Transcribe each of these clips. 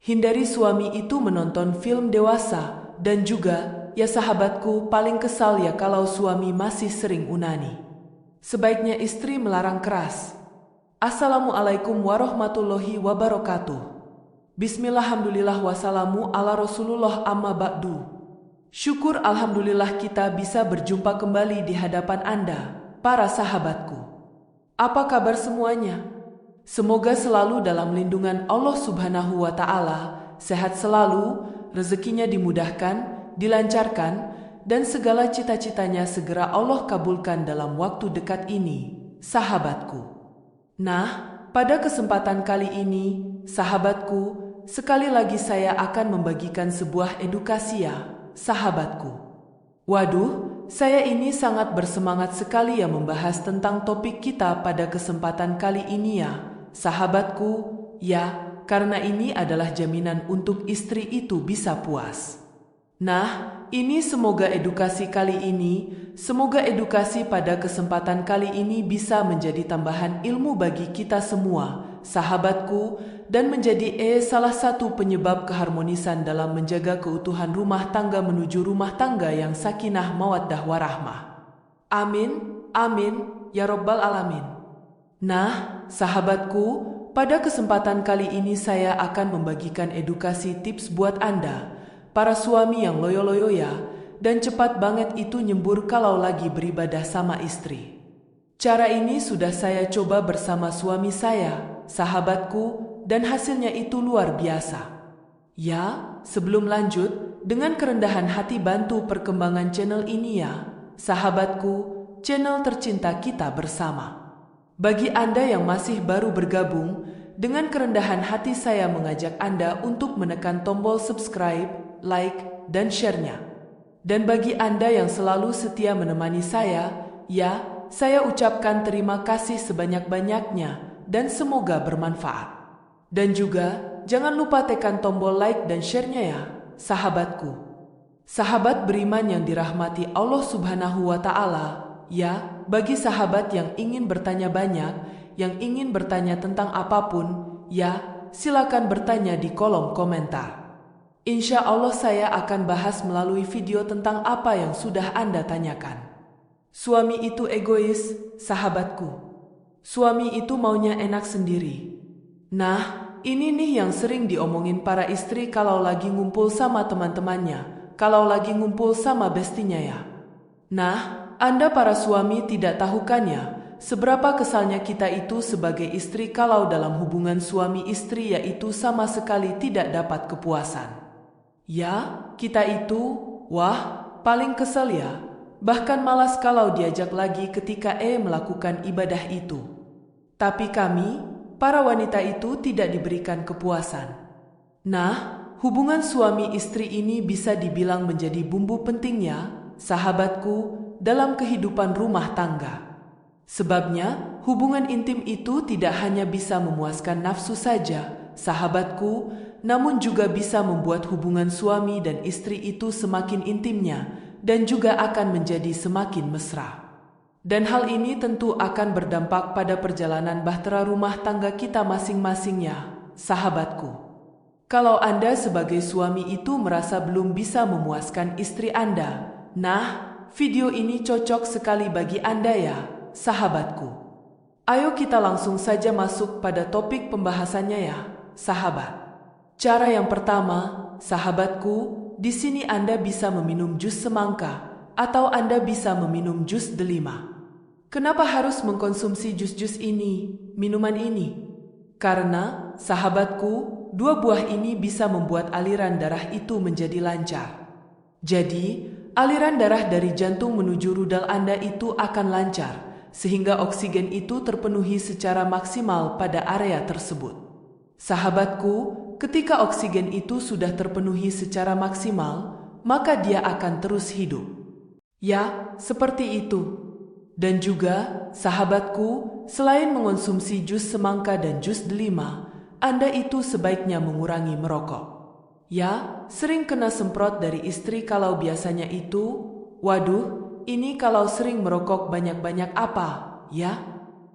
Hindari suami itu menonton film dewasa, dan juga, ya sahabatku, paling kesal ya kalau suami masih sering unani. Sebaiknya istri melarang keras. Assalamualaikum warahmatullahi wabarakatuh. Bismillah, alhamdulillah, wassalamu ala Rasulullah, amma ba'du. Syukur alhamdulillah kita bisa berjumpa kembali di hadapan Anda, para sahabatku. Apa kabar semuanya? Semoga selalu dalam lindungan Allah Subhanahu wa Ta'ala, sehat selalu, rezekinya dimudahkan, dilancarkan, dan segala cita-citanya segera Allah kabulkan dalam waktu dekat ini, sahabatku. Nah, pada kesempatan kali ini, sahabatku, sekali lagi saya akan membagikan sebuah edukasi ya, sahabatku. Waduh, saya ini sangat bersemangat sekali ya membahas tentang topik kita pada kesempatan kali ini ya, sahabatku. Ya, karena ini adalah jaminan untuk istri itu bisa puas. Nah, ini semoga edukasi pada kesempatan kali ini bisa menjadi tambahan ilmu bagi kita semua, sahabatku, dan menjadi salah satu penyebab keharmonisan dalam menjaga keutuhan rumah tangga menuju rumah tangga yang sakinah mawaddah warahmah. Amin, amin, ya Rabbal Alamin. Nah, sahabatku, pada kesempatan kali ini saya akan membagikan edukasi tips buat Anda, para suami yang loyo-loyo ya, dan cepat banget itu nyembur kalau lagi beribadah sama istri. Cara ini sudah saya coba bersama suami saya, sahabatku, dan hasilnya itu luar biasa. Ya, sebelum lanjut, dengan kerendahan hati bantu perkembangan channel ini ya, sahabatku, channel tercinta kita bersama. Bagi Anda yang masih baru bergabung, dengan kerendahan hati saya mengajak Anda untuk menekan tombol subscribe, like, dan share-nya. Dan bagi Anda yang selalu setia menemani saya, ya, saya ucapkan terima kasih sebanyak-banyaknya dan semoga bermanfaat. Dan juga, jangan lupa tekan tombol like dan share-nya ya, sahabatku. Sahabat beriman yang dirahmati Allah Subhanahu wa Ta'ala, ya, bagi sahabat yang ingin bertanya banyak, yang ingin bertanya tentang apapun, ya, silakan bertanya di kolom komentar. Insya Allah saya akan bahas melalui video tentang apa yang sudah Anda tanyakan. Suami itu egois, sahabatku. Suami itu maunya enak sendiri. Nah, ini nih yang sering diomongin para istri kalau lagi ngumpul sama teman-temannya, kalau lagi ngumpul sama bestinya ya. Nah, Anda para suami tidak tahu kan ya, seberapa kesalnya kita itu sebagai istri kalau dalam hubungan suami istri yaitu sama sekali tidak dapat kepuasan. Ya, kita itu, wah, paling kesel ya. Bahkan malas kalau diajak lagi ketika melakukan ibadah itu. Tapi kami, para wanita itu tidak diberikan kepuasan. Nah, hubungan suami istri ini bisa dibilang menjadi bumbu pentingnya, sahabatku, dalam kehidupan rumah tangga. Sebabnya, hubungan intim itu tidak hanya bisa memuaskan nafsu saja, sahabatku, namun juga bisa membuat hubungan suami dan istri itu semakin intimnya dan juga akan menjadi semakin mesra. Dan hal ini tentu akan berdampak pada perjalanan bahtera rumah tangga kita masing-masingnya, sahabatku. Kalau Anda sebagai suami itu merasa belum bisa memuaskan istri Anda, nah, video ini cocok sekali bagi Anda ya, sahabatku. Ayo kita langsung saja masuk pada topik pembahasannya ya, sahabat. Cara yang pertama, sahabatku, di sini Anda bisa meminum jus semangka atau Anda bisa meminum jus delima. Kenapa harus mengkonsumsi jus-jus ini, minuman ini? Karena, sahabatku, dua buah ini bisa membuat aliran darah itu menjadi lancar. Jadi, aliran darah dari jantung menuju rudal Anda itu akan lancar, sehingga oksigen itu terpenuhi secara maksimal pada area tersebut. Sahabatku, ketika oksigen itu sudah terpenuhi secara maksimal, maka dia akan terus hidup. Ya, seperti itu. Dan juga, sahabatku, selain mengonsumsi jus semangka dan jus delima, Anda itu sebaiknya mengurangi merokok. Ya, sering kena semprot dari istri kalau biasanya itu, waduh, ini kalau sering merokok banyak-banyak apa, ya?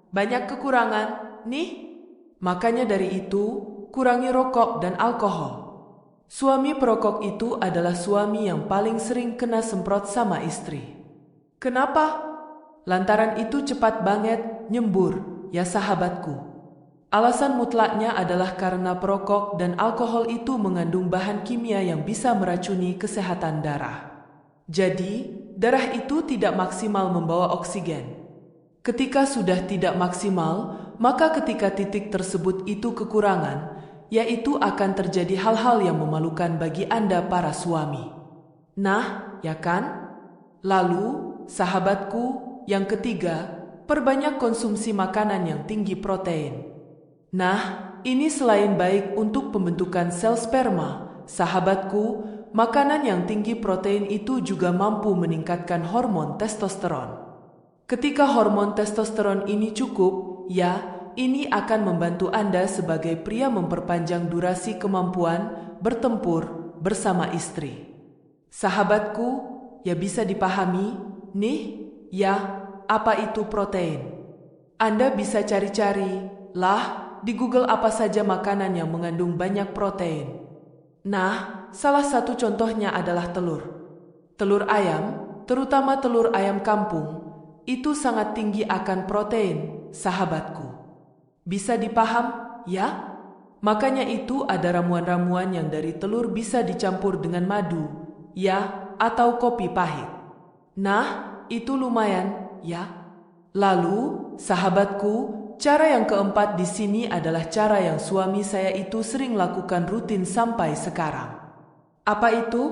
Banyak kekurangan, nih. Makanya dari itu, kurangi rokok dan alkohol. Suami perokok itu adalah suami yang paling sering kena semprot sama istri. Kenapa? Lantaran itu cepat banget nyembur, ya sahabatku. Alasan mutlaknya adalah karena perokok dan alkohol itu mengandung bahan kimia yang bisa meracuni kesehatan darah. Jadi, darah itu tidak maksimal membawa oksigen. Ketika sudah tidak maksimal, maka ketika titik tersebut itu kekurangan, yaitu akan terjadi hal-hal yang memalukan bagi Anda para suami. Nah, ya kan? Lalu, sahabatku, yang ketiga, perbanyak konsumsi makanan yang tinggi protein. Nah, ini selain baik untuk pembentukan sel sperma, sahabatku, makanan yang tinggi protein itu juga mampu meningkatkan hormon testosteron. Ketika hormon testosteron ini cukup, ya, ini akan membantu Anda sebagai pria memperpanjang durasi kemampuan bertempur bersama istri. Sahabatku, ya bisa dipahami, nih, ya, apa itu protein? Anda bisa cari-cari, lah, di Google apa saja makanan yang mengandung banyak protein. Nah, salah satu contohnya adalah telur. Telur ayam, terutama telur ayam kampung, itu sangat tinggi akan protein, sahabatku. Bisa dipaham, ya? Makanya itu ada ramuan-ramuan yang dari telur bisa dicampur dengan madu, ya, atau kopi pahit. Nah, itu lumayan, ya. Lalu, sahabatku, cara yang keempat di sini adalah cara yang suami saya itu sering lakukan rutin sampai sekarang. Apa itu?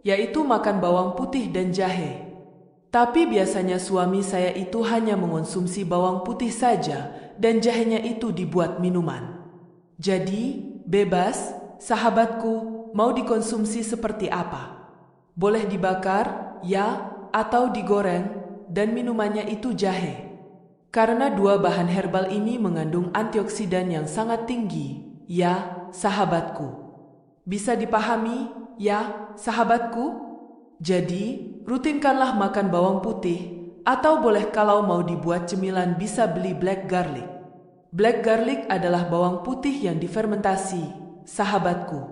Yaitu makan bawang putih dan jahe. Tapi biasanya suami saya itu hanya mengonsumsi bawang putih saja dan jahenya itu dibuat minuman. Jadi, bebas, sahabatku, mau dikonsumsi seperti apa? Boleh dibakar, ya, atau digoreng, dan minumannya itu jahe. Karena dua bahan herbal ini mengandung antioksidan yang sangat tinggi, ya, sahabatku. Bisa dipahami, ya, sahabatku? Jadi, rutinkanlah makan bawang putih, atau boleh kalau mau dibuat cemilan bisa beli black garlic. Black garlic adalah bawang putih yang difermentasi, sahabatku.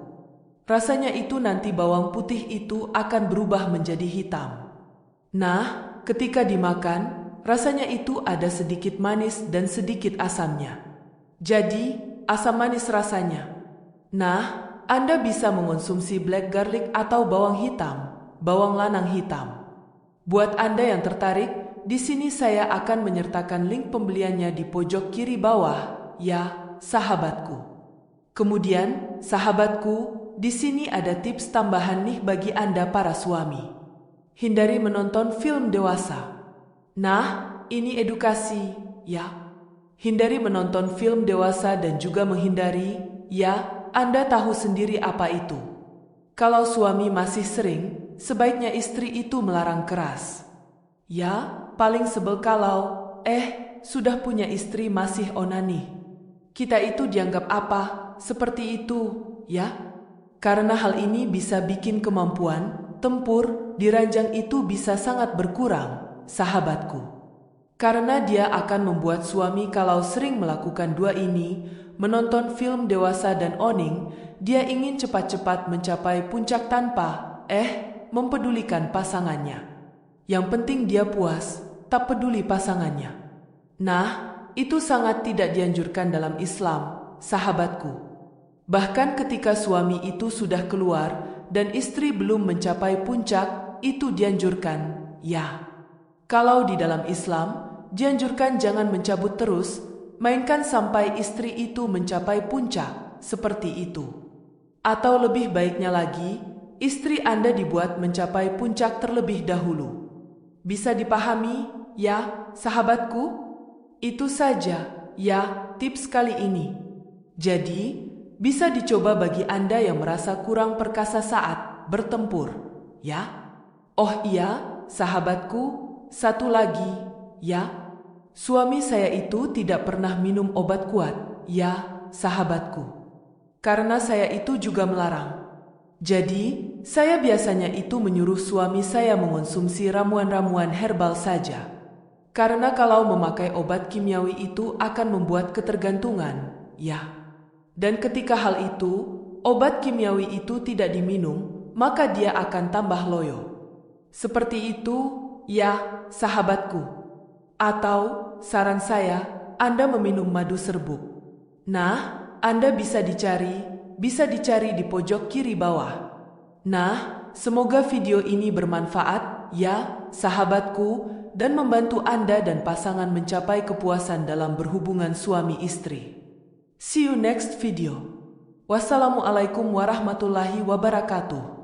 Rasanya itu nanti bawang putih itu akan berubah menjadi hitam. Nah, ketika dimakan, rasanya itu ada sedikit manis dan sedikit asamnya. Jadi, asam manis rasanya. Nah, Anda bisa mengonsumsi black garlic atau bawang hitam, bawang lanang hitam. Buat Anda yang tertarik, di sini saya akan menyertakan link pembeliannya di pojok kiri bawah, ya, sahabatku. Kemudian, sahabatku, di sini ada tips tambahan nih bagi Anda para suami. Hindari menonton film dewasa. Nah, ini edukasi, ya. Hindari menonton film dewasa dan juga menghindari, ya, Anda tahu sendiri apa itu. Kalau suami masih sering, sebaiknya istri itu melarang keras. Ya, paling sebel kalau, sudah punya istri masih onani. Kita itu dianggap apa? Seperti itu, ya? Karena hal ini bisa bikin kemampuan tempur di ranjang itu bisa sangat berkurang, sahabatku. Karena dia akan membuat suami kalau sering melakukan dua ini, menonton film dewasa dan oning, dia ingin cepat-cepat mencapai puncak tanpa, mempedulikan pasangannya. Yang penting dia puas, tak peduli pasangannya. Nah, itu sangat tidak dianjurkan dalam Islam, sahabatku. Bahkan ketika suami itu sudah keluar dan istri belum mencapai puncak, itu dianjurkan, ya. Kalau di dalam Islam, dianjurkan jangan mencabut terus, mainkan sampai istri itu mencapai puncak, seperti itu. Atau lebih baiknya lagi, istri Anda dibuat mencapai puncak terlebih dahulu. Bisa dipahami, ya, sahabatku? Itu saja, ya, tips kali ini. Jadi, bisa dicoba bagi Anda yang merasa kurang perkasa saat bertempur, ya. Oh iya, sahabatku, satu lagi, ya. Suami saya itu tidak pernah minum obat kuat, ya, sahabatku. Karena saya itu juga melarang. Jadi, saya biasanya itu menyuruh suami saya mengonsumsi ramuan-ramuan herbal saja. Karena kalau memakai obat kimiawi itu akan membuat ketergantungan, ya. Dan ketika hal itu, obat kimiawi itu tidak diminum, maka dia akan tambah loyo. Seperti itu, ya, sahabatku. Atau, saran saya, Anda meminum madu serbuk. Nah, Anda bisa dicari di pojok kiri bawah. Nah, semoga video ini bermanfaat, ya, sahabatku, dan membantu Anda dan pasangan mencapai kepuasan dalam berhubungan suami istri. See you next video. Wassalamualaikum warahmatullahi wabarakatuh.